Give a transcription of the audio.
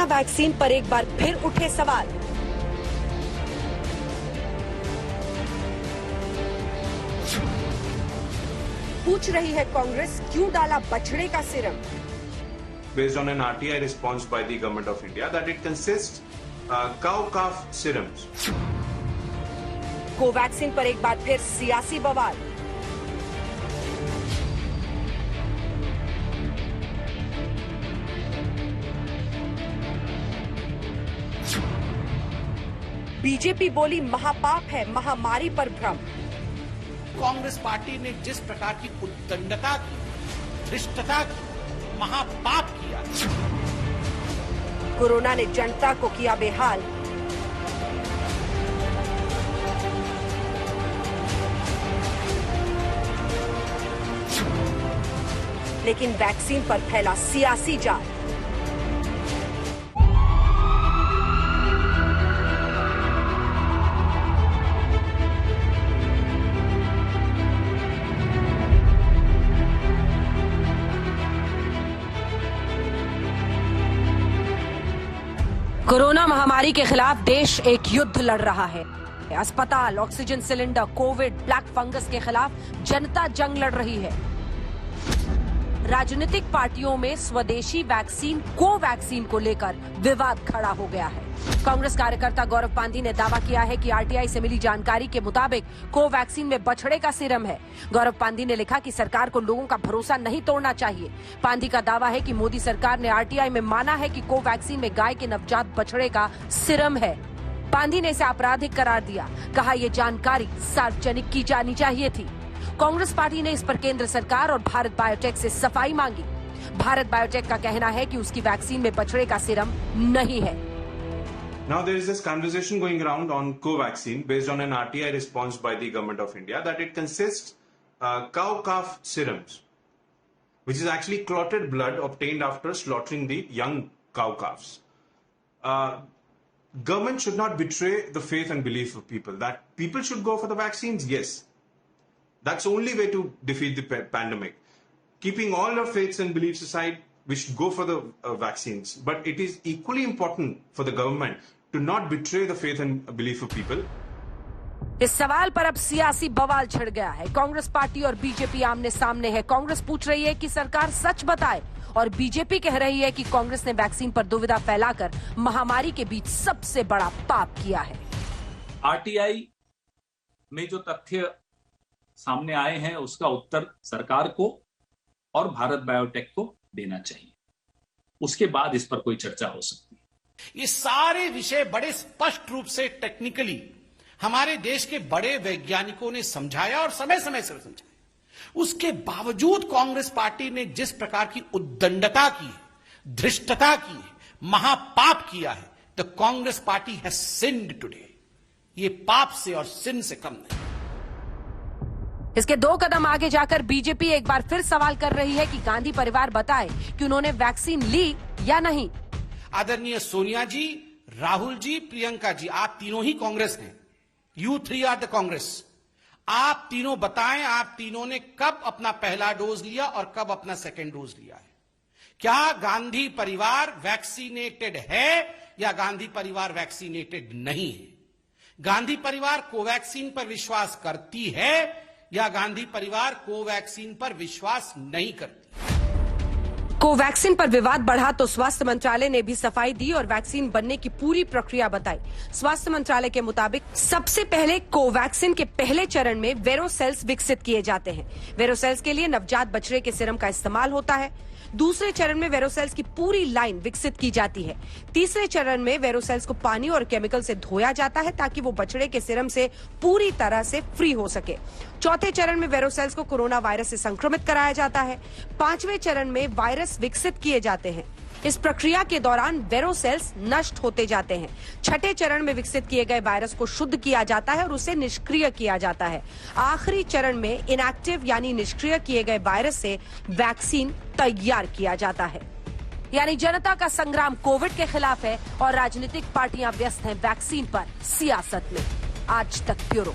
Corona vaccine पर एक बार फिर उठे सवाल। पूछ रही है कांग्रेस, क्यों डाला बछड़े का serum? Based on an RTI response by the government of India that it consists cow calf serums. Covaxin पर एक बार फिर सियासी बवाल। बीजेपी बोली महापाप है महामारी पर भ्रम। कांग्रेस पार्टी ने जिस प्रकार की उद्दंडता की, धृष्टता की, महापाप किया। कोरोना ने जनता को किया बेहाल। लेकिन वैक्सीन पर फैला सियासी जाल। कोरोना महामारी के खिलाफ देश एक युद्ध लड़ रहा है। अस्पताल, oxygen cylinder, Covid, black fungus के खिलाफ जनता जंग लड़ रही है। राजनीतिक पार्टियों में स्वदेशी वैक्सीन कोवैक्सीन को लेकर विवाद खड़ा हो गया है। कांग्रेस कार्यकर्ता गौरव पांधी ने दावा किया है कि आरटीआई से मिली जानकारी के मुताबिक कोवैक्सीन में बछड़े का सीरम है। गौरव पांधी ने लिखा कि सरकार को लोगों का भरोसा नहीं तोड़ना चाहिए। पांधी का दावा है कि मोदी सरकार ने आरटीआई में माना है कि कोवैक्सीन में गाय के नवजात बछड़े का सीरम है। पांधी ने इसे आपराधिक करार दिया। कहा यह जानकारी सार्वजनिक की जानी चाहिए थी। कांग्रेस पार्टी ने इस पर केंद्र सरकार और भारत बायोटेक से सफाई मांगी। भारत बायोटेक का कहना है कि उसकी वैक्सीन में बछड़े का सीरम नहीं है। Now there is this conversation going around on Covaxin based on an RTI response by the government of India that it consists cow calf serums, which is actually clotted blood obtained after slaughtering the young cow calves. Government should not betray the faith and belief of people. That people should go for the vaccines, yes. That's the only way to defeat the pandemic. Keeping all our faiths and beliefs aside, we should go for the vaccines. But it is equally important for the government to not betray the faith and belief of people. इस सवाल पर अब सियासी बवाल छिड़ गया है। Congress party और बीजेपी आमने सामने है। कांग्रेस पूछ रही है कि सरकार सच बताए और बीजेपी कह रही है कि कांग्रेस ने वैक्सीन पर दुविधा फैलाकर महामारी के बीच सबसे बड़ा पाप किया है। आरटीआई में जो तथ्य सामने आए हैं उसका उत्तर सरकार को और भारत बायोटेक को देना चाहिए। उसके बाद इस पर कोई चर्चा हो सकती है। ये सारे विषय बड़े स्पष्ट रूप से टेक्निकली हमारे देश के बड़े वैज्ञानिकों ने समझाया और समय समय से समझाया। उसके बावजूद कांग्रेस पार्टी ने जिस प्रकार की उद्दंडता की, धृष्टता की, महापाप किया है, the Congress party has sinned today. ये पाप से और सिन से कम नहीं। इसके 2 कदम आगे जाकर बीजेपी एक बार फिर सवाल कर रही है कि गांधी परिवार बताए कि उन्होंने वैक्सीन ली या नहीं। आदरणीय सोनिया जी, राहुल जी, प्रियंका जी, आप तीनों ही कांग्रेस हैं। You 3 are the congress. आप तीनों बताएं, आप तीनों ने कब अपना पहला डोज लिया और कब अपना सेकेंड डोज लिया है? क्या गांधी परिवार वैक्सीनेटेड है या गांधी परिवार वैक्सीनेटेड नहीं है? गांधी परिवार कोवैक्सीन पर विश्वास करती है या गांधी परिवार कोवैक्सीन पर विश्वास नहीं करती? कोवैक्सीन पर विवाद बढ़ा तो स्वास्थ्य मंत्रालय ने भी सफाई दी और वैक्सीन बनने की पूरी प्रक्रिया बताई। स्वास्थ्य मंत्रालय के मुताबिक सबसे पहले कोवैक्सीन के पहले चरण में वेरोसेल्स विकसित किए जाते हैं। वेरोसेल्स के लिए नवजात बछड़े के सीरम का इस्तेमाल होता है। दूसरे चरण में वेरोसेल्स की पूरी लाइन विकसित की जाती है। तीसरे चरण में वेरोसेल्स को पानी और केमिकल से धोया जाता है ताकि वो बछड़े के सीरम से पूरी तरह से फ्री हो सके। चौथे चरण में वेरोसेल्स को कोरोना वायरस से संक्रमित कराया जाता है। 5वें चरण में वायरस विकसित किए जाते हैं। इस प्रक्रिया के दौरान वेरोसेल्स नष्ट होते जाते हैं। 6ठे चरण में विकसित किए गए वायरस को शुद्ध किया जाता है और उसे निष्क्रिय किया जाता है। आखिरी चरण में इनएक्टिव यानी निष्क्रिय किए गए वायरस से वैक्सीन तैयार किया जाता है। यानी जनता का संग्राम कोविड के खिलाफ है और राजनीतिक पार्टियां व्यस्त हैं वैक्सीन पर सियासत में। आज तक ब्यूरो।